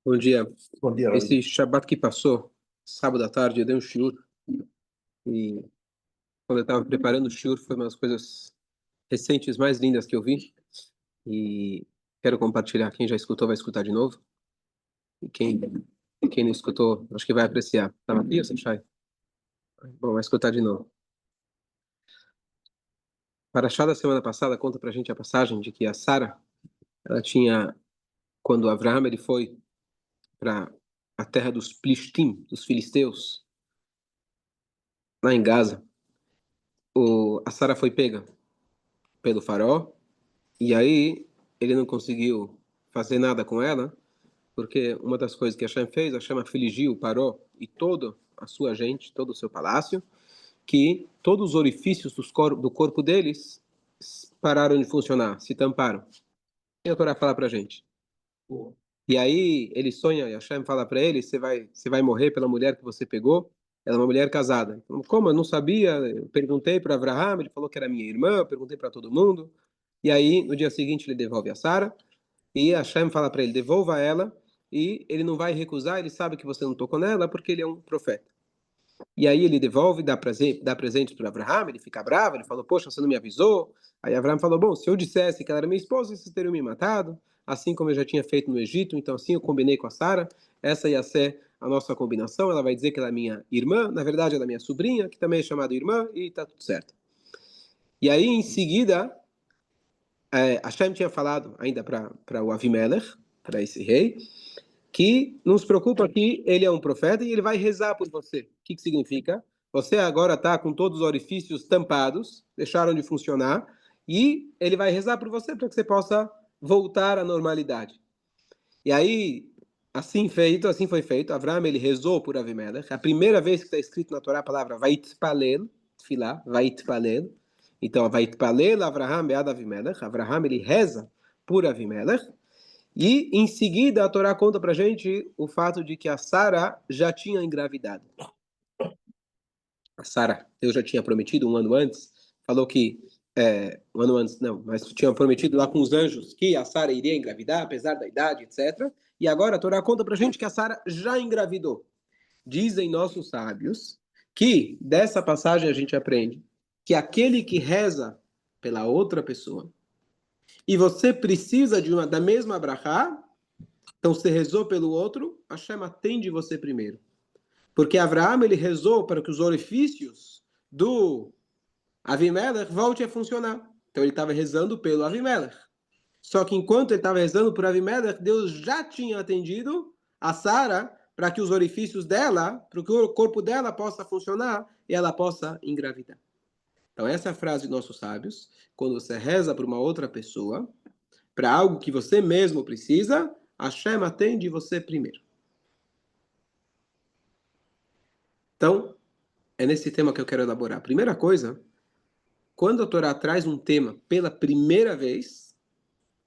Bom dia. Bom dia, Raul. Esse Shabbat que passou, sábado à tarde, eu dei um shiur e quando eu estava preparando o shiur foi uma das coisas recentes mais lindas que eu vi e quero compartilhar. Quem já escutou vai escutar de novo e quem não escutou acho que vai apreciar. Tá aqui, ou Shai? Bom, vai escutar de novo. Parashá da semana passada conta pra gente a passagem de que a Sara, ela tinha, quando Avraham ele foi para a terra dos Plishtim, dos filisteus, lá em Gaza, a Sara foi pega pelo faraó. E aí ele não conseguiu fazer nada com ela, porque uma das coisas que Hashem fez, Hashem afligiu, parou, e toda a sua gente, todo o seu palácio, que todos os orifícios do corpo deles pararam de funcionar, se tamparam. E a Torá fala pra gente. E aí ele sonha, e Hashem fala para ele, você vai morrer pela mulher que você pegou, ela é uma mulher casada. Então, como eu não sabia, eu perguntei para Abraham, ele falou que era minha irmã, eu perguntei para todo mundo. E aí, no dia seguinte, ele devolve a Sara, e Hashem fala para ele, devolva ela, e ele não vai recusar, ele sabe que você não tocou nela, porque ele é um profeta. E aí ele devolve, dá presentes para Abraham, ele fica bravo, ele falou, poxa, você não me avisou? Aí Abraham falou, bom, se eu dissesse que ela era minha esposa, vocês teriam me matado, assim como eu já tinha feito no Egito, então assim eu combinei com a Sara, essa ia ser a nossa combinação, ela vai dizer que ela é minha irmã, na verdade ela é minha sobrinha, que também é chamada irmã, e tá tudo certo. E aí, em seguida, Hashem tinha falado ainda para o Avimelech, para esse rei, que não se preocupa que ele é um profeta e ele vai rezar por você. O que significa? Você agora está com todos os orifícios tampados, deixaram de funcionar, e ele vai rezar por você para que você possa voltar à normalidade. E aí, assim foi feito. Avraham, ele rezou por Avimelech. A primeira vez que está escrito na Torá a palavra Vaitpalel, Tfilá, Vaitpalel. Então, Vaitpalel Avraham be'ad Avimelech. Avraham, ele reza por Avimelech. E, em seguida, a Torá conta pra gente o fato de que a Sara já tinha engravidado. A Sara, Deus já tinha prometido um ano antes, falou que, um ano antes não, mas tinha prometido lá com os anjos que a Sara iria engravidar, apesar da idade, etc. E agora a Torá conta pra gente que a Sara já engravidou. Dizem nossos sábios que, dessa passagem a gente aprende que aquele que reza pela outra pessoa, e você precisa da mesma brachá, então, você rezou pelo outro, Hashem atende você primeiro. Porque Avraham, ele rezou para que os orifícios do Avimelech voltem a funcionar. Então, ele estava rezando pelo Avimelech. Só que enquanto ele estava rezando por Avimelech, Deus já tinha atendido a Sara para que os orifícios dela, para que o corpo dela possa funcionar e ela possa engravidar. Então, essa é a frase de nossos sábios. Quando você reza para uma outra pessoa, para algo que você mesmo precisa, Hashem atende você primeiro. Então, é nesse tema que eu quero elaborar. Primeira coisa, quando a Torá traz um tema pela primeira vez,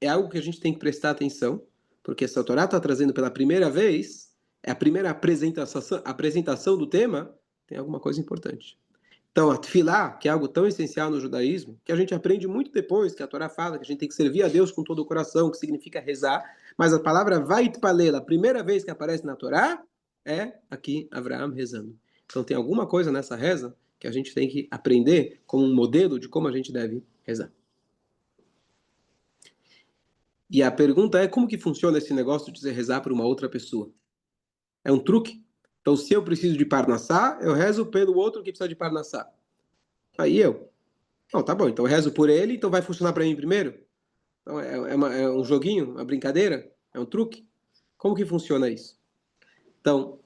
é algo que a gente tem que prestar atenção, porque se a Torá está trazendo pela primeira vez, é a primeira apresentação do tema, tem alguma coisa importante. Então, a Tfilá, que é algo tão essencial no judaísmo, que a gente aprende muito depois, que a Torá fala que a gente tem que servir a Deus com todo o coração, que significa rezar, mas a palavra Vaitpalel, a primeira vez que aparece na Torá, é aqui Avraham rezando. Então, tem alguma coisa nessa reza que a gente tem que aprender como um modelo de como a gente deve rezar. E a pergunta é, como que funciona esse negócio de você rezar para uma outra pessoa? É um truque? Então, se eu preciso de Parnassá, eu rezo pelo outro que precisa de Parnassá. Aí eu. Não, tá bom, então eu rezo por ele, então vai funcionar para mim primeiro? Então é um joguinho, uma brincadeira? É um truque? Como que funciona isso? Então,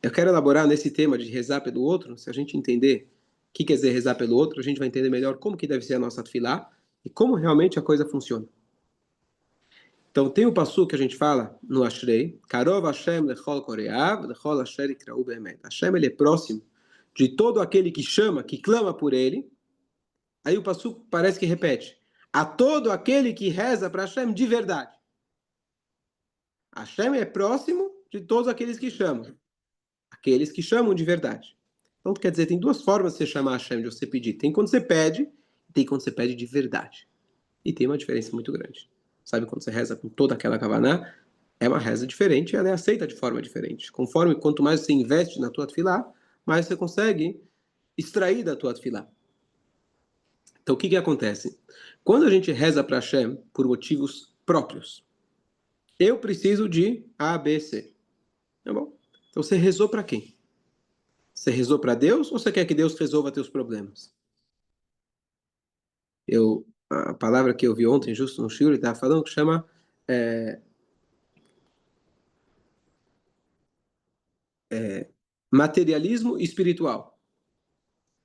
eu quero elaborar nesse tema de rezar pelo outro. Se a gente entender o que quer dizer rezar pelo outro, a gente vai entender melhor como que deve ser a nossa tefilá e como realmente a coisa funciona. Então, tem o passo que a gente fala no Ashrei, Karov Hashem lechol koreav, lechol asher ikrau be'emet. Hashem, ele é próximo de todo aquele que chama, que clama por ele. Aí o passo parece que repete, a todo aquele que reza para Hashem de verdade. Hashem é próximo de todos aqueles que chamam. Aqueles que chamam de verdade. Então, quer dizer, tem duas formas de você chamar Hashem, de você pedir. Tem quando você pede, e tem quando você pede de verdade. E tem uma diferença muito grande. Sabe, quando você reza com toda aquela kavaná, é uma reza diferente, ela é aceita de forma diferente. Conforme, quanto mais você investe na tua tefilá, mais você consegue extrair da tua tefilá. Então, o que acontece? Quando a gente reza para Hashem por motivos próprios, eu preciso de A, B, C. Tá bom? Então, você rezou para quem? Você rezou para Deus ou você quer que Deus resolva teus problemas? A palavra que eu vi ontem, justo no Shiur, ele estava falando que chama materialismo espiritual.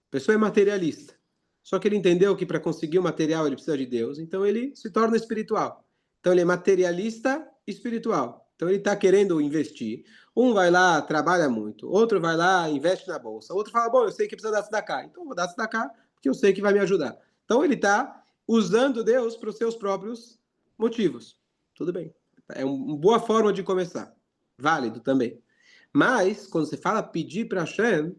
A pessoa é materialista. Só que ele entendeu que para conseguir o material ele precisa de Deus, então ele se torna espiritual. Então ele é materialista espiritual. Então ele está querendo investir. Um vai lá, trabalha muito. Outro vai lá, investe na bolsa. Outro fala, bom, eu sei que precisa dar tzedakah. Então eu vou dar tzedakah porque eu sei que vai me ajudar. Então ele está usando Deus para os seus próprios motivos. Tudo bem. É uma boa forma de começar. Válido também. Mas, quando você fala pedir para Hashem.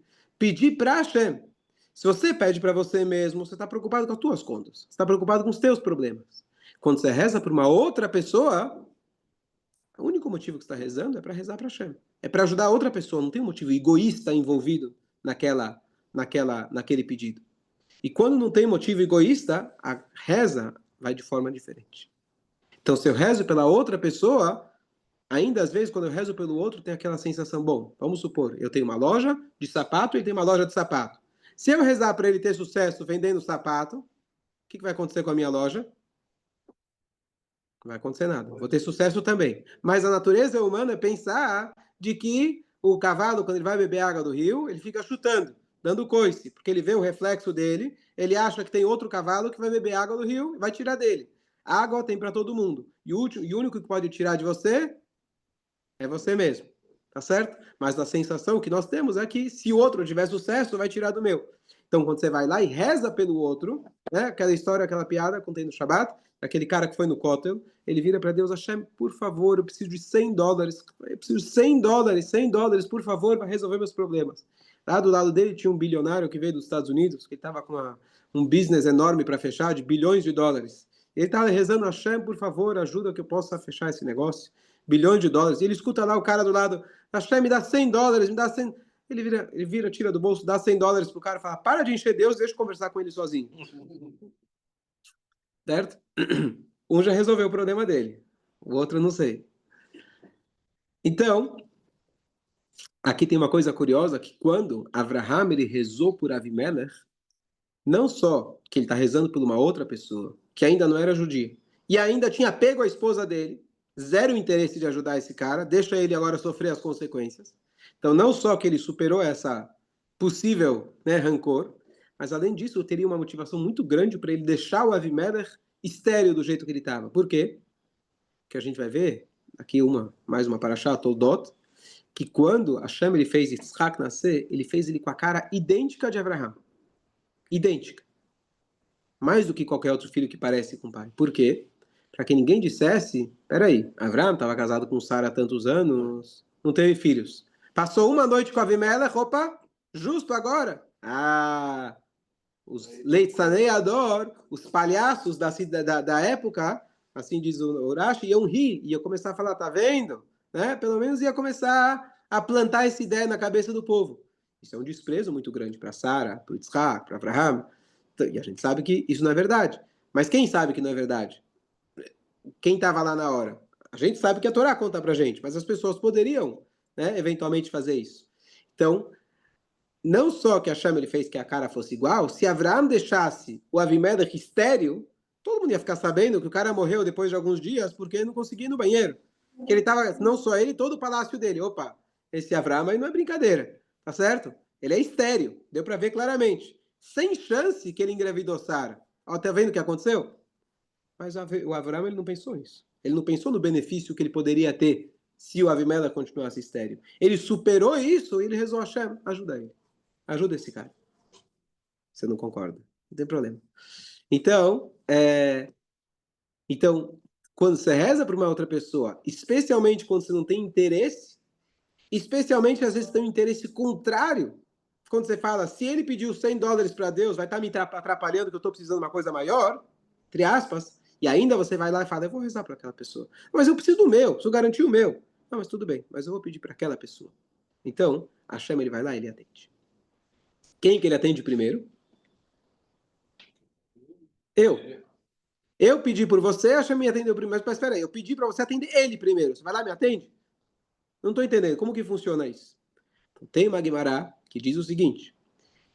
Se você pede para você mesmo, você está preocupado com as tuas contas. Você está preocupado com os teus problemas. Quando você reza para uma outra pessoa, o único motivo que você está rezando é para rezar para Hashem. É para ajudar a outra pessoa. Não tem um motivo egoísta envolvido naquele pedido. E quando não tem motivo egoísta, a reza vai de forma diferente. Então, se eu rezo pela outra pessoa, ainda às vezes, quando eu rezo pelo outro, tem aquela sensação, bom, vamos supor, eu tenho uma loja de sapato e ele tem uma loja de sapato. Se eu rezar para ele ter sucesso vendendo sapato, o que vai acontecer com a minha loja? Não vai acontecer nada. Vou ter sucesso também. Mas a natureza humana é pensar de que o cavalo, quando ele vai beber água do rio, ele fica chutando, dando coice, porque ele vê o reflexo dele, ele acha que tem outro cavalo que vai beber água do rio e vai tirar dele. Água tem para todo mundo. E o único que pode tirar de você é você mesmo, tá certo? Mas a sensação que nós temos é que se o outro tiver sucesso, vai tirar do meu. Então, quando você vai lá e reza pelo outro, né? Aquela história, aquela piada, contei no Shabbat, aquele cara que foi no Kotel, ele vira para Deus, Hashem, por favor, eu preciso de $100, eu preciso de $100, por favor, para resolver meus problemas. Lá do lado dele tinha um bilionário que veio dos Estados Unidos, que estava com um business enorme para fechar, de bilhões de dólares. Ele estava rezando, Hashem, por favor, ajuda que eu possa fechar esse negócio. Bilhões de dólares. E ele escuta lá o cara do lado, Hashem, me dá $100, me dá 100. Ele vira, tira do bolso, dá $100 pro cara e fala, para de encher Deus, deixa eu conversar com ele sozinho. Certo? Um já resolveu o problema dele. O outro não sei. Então, aqui tem uma coisa curiosa, que quando Avraham ele rezou por Avimelech, não só que ele está rezando por uma outra pessoa, que ainda não era judia, e ainda tinha pego a esposa dele, zero interesse de ajudar esse cara, deixa ele agora sofrer as consequências. Então, não só que ele superou essa possível, né, rancor, mas além disso, teria uma motivação muito grande para ele deixar o Avimelech estéril do jeito que ele estava. Por quê? Que a gente vai ver aqui mais uma paraxá, Toldot, que quando Hashem ele fez Yitzhak nascer, ele fez ele com a cara idêntica de Abraham. Idêntica. Mais do que qualquer outro filho que parece com o pai. Por quê? Para que ninguém dissesse, peraí, Avraham estava casado com Sara há tantos anos, não teve filhos. Passou uma noite com Avimelech, opa, justo agora. Ah, os leitzaneador, os palhaços da época, assim diz o Urashi, iam rir, iam começar a falar, tá vendo? Né? Pelo menos ia começar a plantar essa ideia na cabeça do povo. Isso é um desprezo muito grande para Sara, para Yitzhak, para Abraham. E a gente sabe que isso não é verdade. Mas quem sabe que não é verdade? Quem estava lá na hora? A gente sabe que a Torá conta pra gente, mas as pessoas poderiam, né, eventualmente fazer isso. Então, não só que Hashem ele fez que a cara fosse igual, se Avraham deixasse o Avimelech estéril, todo mundo ia ficar sabendo que o cara morreu depois de alguns dias porque não conseguia ir no banheiro. Que ele estava, não só ele, todo o palácio dele. Opa, esse Avraham aí não é brincadeira, tá certo? Ele é estéril, deu para ver claramente. Sem chance que ele engravidou Sara. Ó, tá vendo o que aconteceu? Mas o Avraham ele não pensou nisso. Ele não pensou no benefício que ele poderia ter se o Avimelech continuasse estéril. Ele superou isso e ele rezou a Hashem, ajuda ele. Ajuda esse cara. Você não concorda? Não tem problema. Então, quando você reza para uma outra pessoa, especialmente quando você não tem interesse, especialmente às vezes tem um interesse contrário, quando você fala, se ele pediu $100 para Deus, vai estar me atrapalhando que eu estou precisando de uma coisa maior, entre aspas, E ainda você vai lá e fala, eu vou rezar para aquela pessoa. Mas eu preciso do meu, preciso garantir o meu. Não, mas tudo bem, mas eu vou pedir para aquela pessoa. Então, Hashem, ele vai lá e ele atende. Quem que ele atende primeiro? Eu. Eu pedi por você, Hashem me atendeu primeiro. Mas espera aí, eu pedi para você atender ele primeiro. Você vai lá e me atende? Não estou entendendo. Como que funciona isso? Então, tem uma Guimará que diz o seguinte.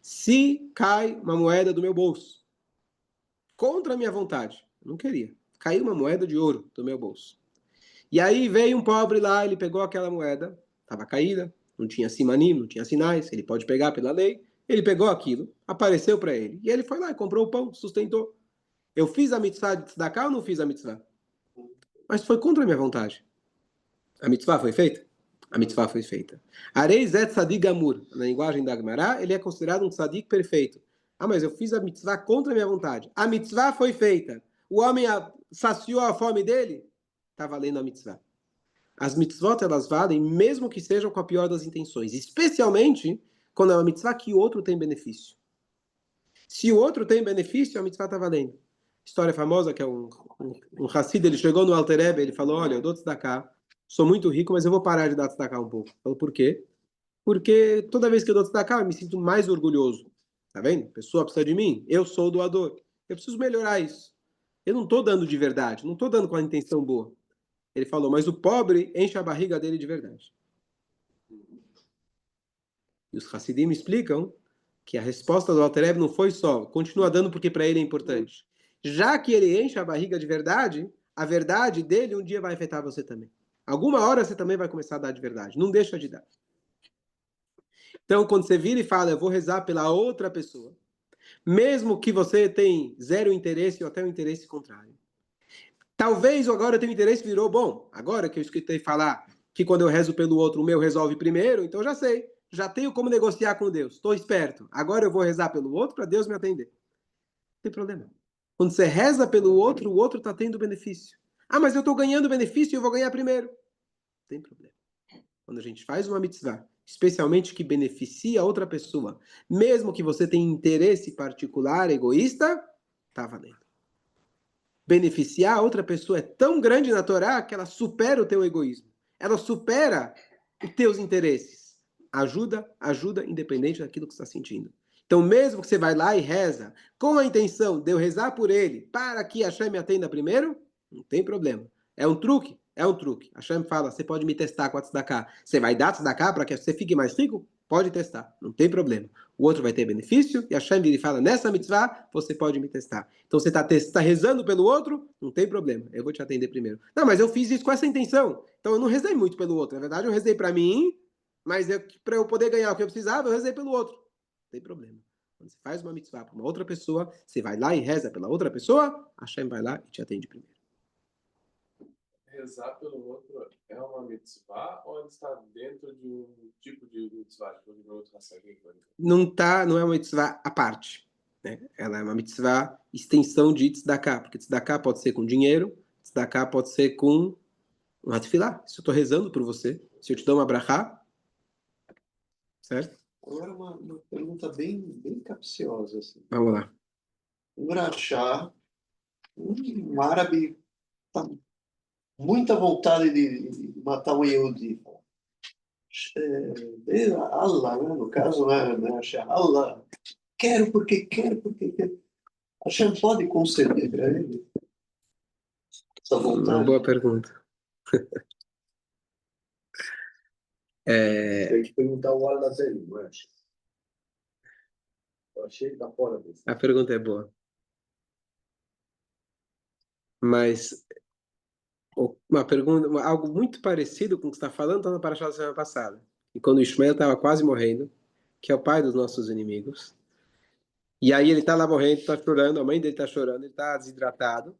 Se cai uma moeda do meu bolso, contra a minha vontade, eu não queria, caiu uma moeda de ouro do meu bolso. E aí veio um pobre lá, ele pegou aquela moeda, estava caída, não tinha simanim, não tinha sinais, ele pode pegar pela lei, ele pegou aquilo, apareceu para ele, e ele foi lá e comprou o pão, sustentou. Eu fiz a mitzvah de tzedakah ou não fiz a mitzvah? Mas foi contra a minha vontade. A mitzvah foi feita? A mitzvah foi feita. Arei zet tzadik gamur, na linguagem da Gemara, ele é considerado um tzadik perfeito. Ah, mas eu fiz a mitzvah contra a minha vontade. A mitzvah foi feita. O homem saciou a fome dele? Está valendo a mitzvah. As mitzvot, elas valem mesmo que sejam com a pior das intenções. Especialmente quando é uma mitzvah que o outro tem benefício. Se o outro tem benefício, a mitzvah está valendo. História famosa que é um Hassid, ele chegou no Alter Rebbe, ele falou, olha, eu dou tzedakah, sou muito rico, mas eu vou parar de dar tzedakah um pouco. Falou, por quê? Porque toda vez que eu dou tzedakah, eu me sinto mais orgulhoso. Tá vendo? A pessoa precisa de mim, eu sou o doador. Eu preciso melhorar isso. Eu não estou dando de verdade, não estou dando com a intenção boa. Ele falou, mas o pobre enche a barriga dele de verdade. E os Hassidim explicam que a resposta do Alter Rebbe não foi só, continua dando porque para ele é importante. Já que ele enche a barriga de verdade, a verdade dele um dia vai afetar você também. Alguma hora você também vai começar a dar de verdade. Não deixa de dar. Então, quando você vira e fala, eu vou rezar pela outra pessoa, mesmo que você tenha zero interesse ou até um interesse contrário. Talvez agora o teu interesse virou, bom, agora que eu escutei falar que quando eu rezo pelo outro, o meu resolve primeiro, então já sei. Já tenho como negociar com Deus. Estou esperto. Agora eu vou rezar pelo outro para Deus me atender. Não tem problema. Quando você reza pelo outro, o outro está tendo benefício. Ah, mas eu estou ganhando benefício e eu vou ganhar primeiro. Não tem problema. Quando a gente faz uma mitzvah, especialmente que beneficia a outra pessoa, mesmo que você tenha interesse particular, egoísta, está valendo. Beneficiar a outra pessoa é tão grande na Torá que ela supera o teu egoísmo. Ela supera os teus interesses. Ajuda, independente daquilo que você está sentindo. Então, mesmo que você vai lá e reza, com a intenção de eu rezar por ele, para que Hashem me atenda primeiro, não tem problema. É um truque? É um truque. Hashem fala, você pode me testar com a tzedakah. Você vai dar tzedakah para que você fique mais rico? Pode testar, não tem problema. O outro vai ter benefício, e Hashem vira e fala, nessa mitzvah, você pode me testar. Então você está rezando pelo outro, não tem problema, eu vou te atender primeiro. Não, mas eu fiz isso com essa intenção, então eu não rezei muito pelo outro. Na verdade, eu rezei para mim, mas para eu poder ganhar o que eu precisava, eu rezei pelo outro. Não tem problema. Quando você faz uma mitzvah para uma outra pessoa, você vai lá e reza pela outra pessoa, Hashem vai lá e te atende primeiro. Rezar pelo outro é uma mitzvah ou ele está dentro de um tipo de mitzvah? Não é uma mitzvah à parte. Né? Ela é uma mitzvah extensão de tzedakah, porque tzedakah pode ser com dinheiro, tzedakah pode ser com um atfilá. Se eu estou rezando por você, se eu te dou uma brachá, certo? Agora uma pergunta bem capciosa. Assim. Vamos lá. Um graxá, um árabe, tá muita vontade de matar um Yehudi. Allah, né? No caso, né? Allah, quero porque quero. Hashem pode conceder para ele essa vontade? Uma boa pergunta. Tem que perguntar o Allah dele, não é? Eu achei da fora desse. A pergunta é boa. Mas uma pergunta, algo muito parecido com o que você está falando, está na paraxá da semana passada. E quando o Ishmael estava quase morrendo, que é o pai dos nossos inimigos, e aí ele está lá morrendo, está chorando, a mãe dele está chorando, ele está desidratado,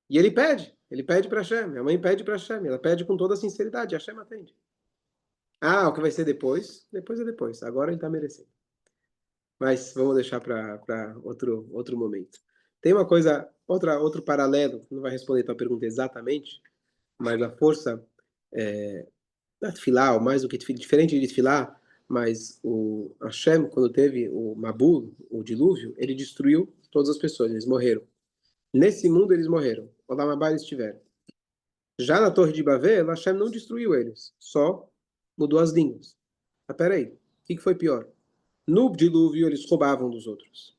e ele pede para Hashem, a mãe pede para Hashem, ela pede com toda a sinceridade, Hashem atende. Ah, o que vai ser depois? Depois é depois, agora ele está merecendo. Mas vamos deixar para outro momento. Tem uma coisa, outro paralelo, não vai responder a tua pergunta exatamente, mas a força da Tfilá, ou mais do que diferente de Tfilá, mas o Hashem, quando teve o Mabul, o dilúvio, ele destruiu todas as pessoas, eles morreram. Nesse mundo eles morreram. Olam Abá eles tiveram. Já na Torre de Babel, Hashem não destruiu eles, só mudou as línguas. Mas peraí, o que foi pior? No dilúvio eles roubavam dos outros.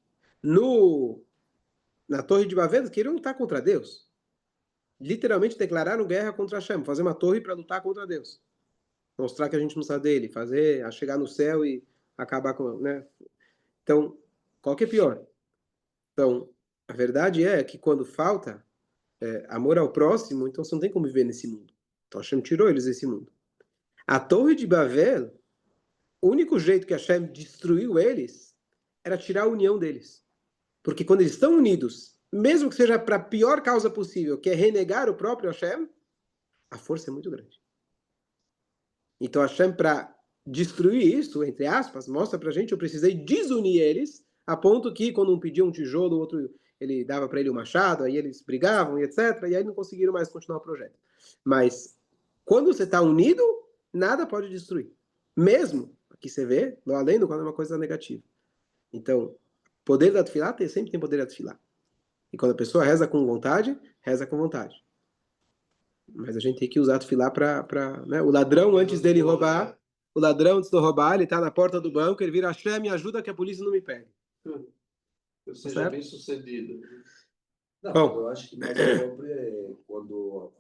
Na Torre de Babel eles queriam lutar contra Deus. Literalmente declararam guerra contra Hashem, fazer uma torre para lutar contra Deus. Mostrar que a gente não sabe dele, fazer, a chegar no céu e acabar com, né? Então, qual que é pior? Então, a verdade é que quando falta amor ao próximo, então você não tem como viver nesse mundo. Então Hashem tirou eles desse mundo. A Torre de Babel, o único jeito que Hashem destruiu eles era tirar a união deles. Porque quando eles estão unidos, mesmo que seja para a pior causa possível, que é renegar o próprio Hashem, a força é muito grande. Então Hashem, para destruir isso, entre aspas, mostra pra gente, eu precisei desunir eles, a ponto que quando um pedia um tijolo, o outro ele dava para ele um machado, aí eles brigavam e etc, e aí não conseguiram mais continuar o projeto. Mas quando você está unido, nada pode destruir. Mesmo, aqui você vê, não além do quando é uma coisa negativa. Então, poder da tefilá sempre tem poder da tefilá. E quando a pessoa reza com vontade, reza com vontade. Mas a gente tem que usar a tefilá para né? O ladrão, antes dele roubar, o ladrão, antes de roubar, ele está na porta do banco, ele vira, Hashem, me ajuda que a polícia não me pegue. Eu seja bem sucedido. Não, Bom, eu acho que mais pobre é quando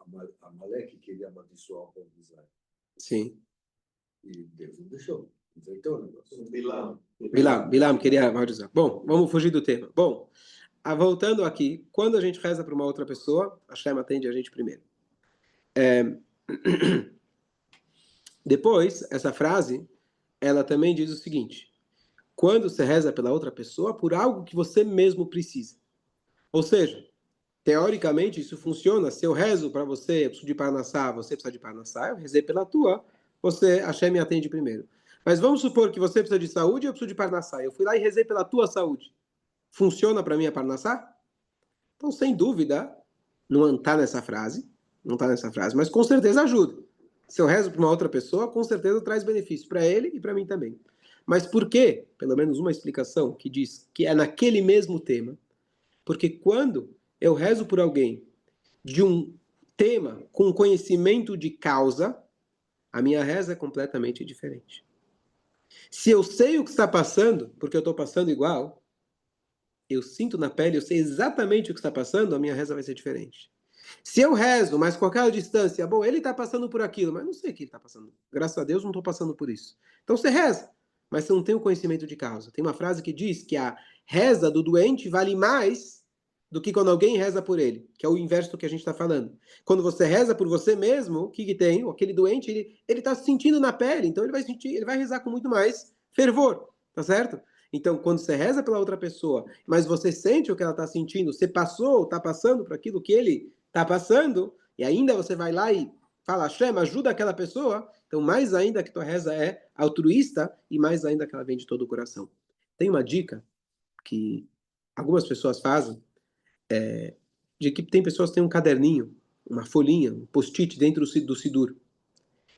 a Malek queria amaldiçoar o povo de Israel. sim. E Deus não deixou. Inventou o negócio. Bilam queria amaldiçoar. Bom, vamos fugir do tema. Bom, voltando aqui, quando a gente reza para uma outra pessoa, Hashem atende a gente primeiro. Depois, essa frase, ela também diz o seguinte: quando você reza pela outra pessoa, por algo que você mesmo precisa. Ou seja, teoricamente isso funciona. Se eu rezo para você, eu preciso de Parnassá, você precisa de Parnassá, eu rezei pela tua, você, Hashem me atende primeiro. Mas vamos supor que você precisa de saúde e eu preciso de Parnassá. Eu fui lá e rezei pela tua saúde. Funciona para mim a Parnassá? Então, sem dúvida, não está nessa frase, mas com certeza ajuda. Se eu rezo para uma outra pessoa, com certeza traz benefício para ele e para mim também. Mas por quê? Pelo menos uma explicação que diz que é naquele mesmo tema. Porque quando eu rezo por alguém de um tema com conhecimento de causa, a minha reza é completamente diferente. Se eu sei o que está passando, porque eu estou passando igual, eu sinto na pele, eu sei exatamente o que está passando, a minha reza vai ser diferente. Se eu rezo, mas com aquela distância, bom, ele está passando por aquilo, mas não sei o que ele está passando. Graças a Deus não estou passando por isso. Então você reza, mas você não tem o conhecimento de causa. Tem uma frase que diz que a reza do doente vale mais do que quando alguém reza por ele, que é o inverso do que a gente está falando. Quando você reza por você mesmo, o que tem? Aquele doente, ele está sentindo na pele, então ele vai rezar com muito mais fervor, tá certo? Então, quando você reza pela outra pessoa, mas você sente o que ela está sentindo, você passou, está passando por aquilo que ele está passando, e ainda você vai lá e fala, Hashem, ajuda aquela pessoa, então mais ainda que tua reza é altruísta, e mais ainda que ela vem de todo o coração. Tem uma dica que algumas pessoas fazem, de que tem pessoas que têm um caderninho, uma folhinha, um post-it dentro do Sidur.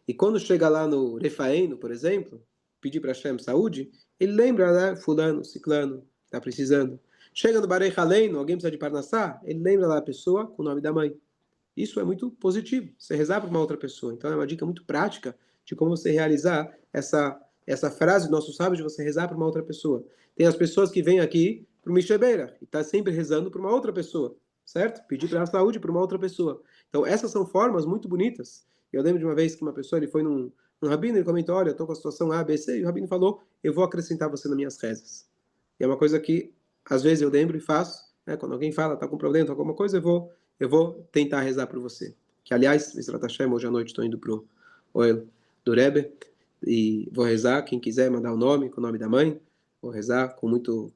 E quando chega lá no Refaeno, por exemplo, pedir para Hashem saúde, ele lembra, né, fulano, ciclano, está precisando. Chega no Barei Haleino, alguém precisa de Parnassá, ele lembra lá a pessoa com o nome da mãe. Isso é muito positivo, você rezar para uma outra pessoa. Então é uma dica muito prática de como você realizar essa frase do nosso sábio de você rezar para uma outra pessoa. Tem as pessoas que vêm aqui para o Mishebeira e está sempre rezando para uma outra pessoa, certo? Pedir para a saúde para uma outra pessoa. Então essas são formas muito bonitas. Eu lembro de uma vez que uma pessoa, ele foi num rabino, ele comentou, olha, eu estou com a situação A, B, C, e o rabino falou, eu vou acrescentar você nas minhas rezas. E é uma coisa que, às vezes, eu lembro e faço, né? Quando alguém fala, está com problema, está com alguma coisa, eu vou tentar rezar por você. Que, aliás, Mr. Hashem, hoje à noite estou indo para o Oel do Rebbe, e vou rezar, quem quiser mandar o nome, com o nome da mãe, vou rezar com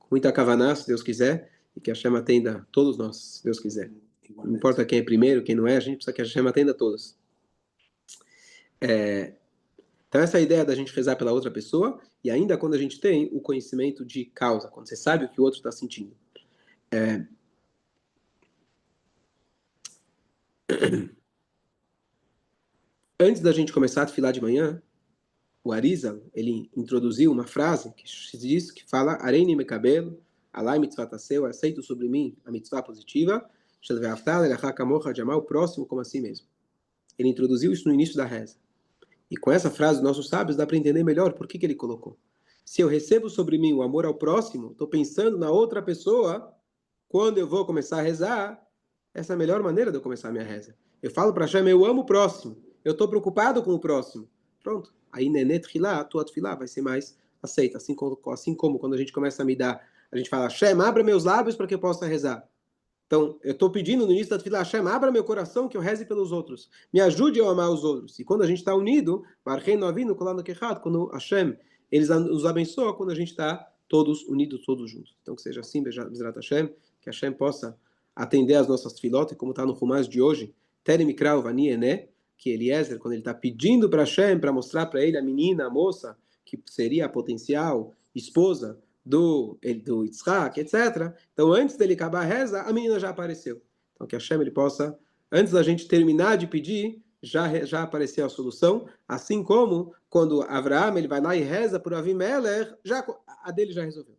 muita kavaná, se Deus quiser, e que Hashem atenda todos nós, se Deus quiser. Não importa quem é primeiro, quem não é, a gente precisa que Hashem atenda todos. Então essa é a ideia da gente rezar pela outra pessoa, e ainda quando a gente tem o conhecimento de causa, quando você sabe o que o outro está sentindo. Antes da gente começar a tefilá de manhã, o Arizal, ele introduziu uma frase que diz, que fala, Areini mekabelo, alai mitzvah taseu, aceito sobre mim a mitzvah positiva, de amar o próximo como assim mesmo. Ele introduziu isso no início da reza. E com essa frase, os nossos sábios dá para entender melhor por que ele colocou. Se eu recebo sobre mim o amor ao próximo, estou pensando na outra pessoa, quando eu vou começar a rezar, essa é a melhor maneira de eu começar a minha reza. Eu falo para Hashem, eu amo o próximo, eu estou preocupado com o próximo. Pronto. Aí nenet tefilá, a tua tefilá vai ser mais aceita. Assim como quando a gente começa a me dar, a gente fala, Hashem, abra meus lábios para que eu possa rezar. Então, eu estou pedindo no início da tefilá, Hashem, abra meu coração que eu reze pelos outros. Me ajude a amar os outros. E quando a gente está unido, quando Hashem, eles nos abençoa quando a gente está todos unidos, todos juntos. Então, que seja assim, Bezrat Hashem, que Hashem possa atender as nossas tefilot, como está no Humaz de hoje, Terem Mikra Vani Ené, que Eliezer, quando ele está pedindo para Hashem, para mostrar para ele a menina, a moça, que seria a potencial esposa do Yitzhak, etc. Então, antes dele acabar a reza, a menina já apareceu. Então, que Hashem ele possa, antes da gente terminar de pedir, já apareceu a solução, assim como quando Avraham ele vai lá e reza por Avimelech, a dele já resolveu.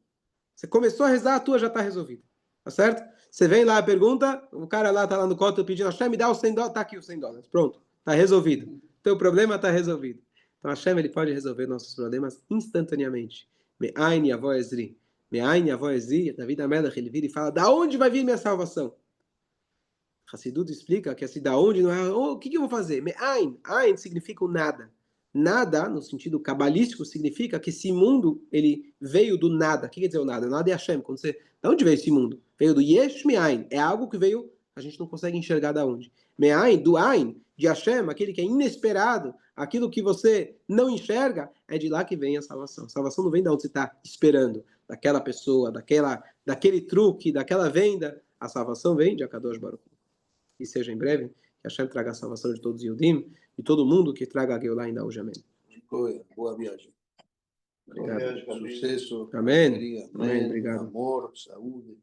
Você começou a rezar, a tua já está resolvida. Tá certo? Você vem lá, pergunta, o cara lá está lá no código pedindo, Hashem, me dá os $100, está aqui os $100. Pronto, está resolvido. Teu problema está resolvido. Então Hashem ele pode resolver nossos problemas instantaneamente. Me'ain yavo ezri. Me'ain yavo ezri. David HaMelech ele vira e fala, da onde vai vir minha salvação? Hassidut explica que assim, da onde não é, o que eu vou fazer? Me'ain. Ain significa o nada. Nada, no sentido cabalístico, significa que esse mundo ele veio do nada. O que quer dizer o nada? Nada é Hashem. Quando você, da onde veio esse mundo? Veio do Yesh Me'ain. É algo que veio, a gente não consegue enxergar da onde. Me'ain, do Ain, de Hashem, aquele que é inesperado, aquilo que você não enxerga, é de lá que vem a salvação. A salvação não vem de onde você está esperando, daquela pessoa, daquele truque, daquela venda. A salvação vem de Akadosh Baruch Hu. Que seja em breve, que Hashem traga a salvação de todos os Yudim e todo mundo que traga a Geulah ainda hoje. Amém. Boa viagem. Obrigado. Amém. Sucesso, Amém. alegria, Amém. Obrigado. amor, saúde.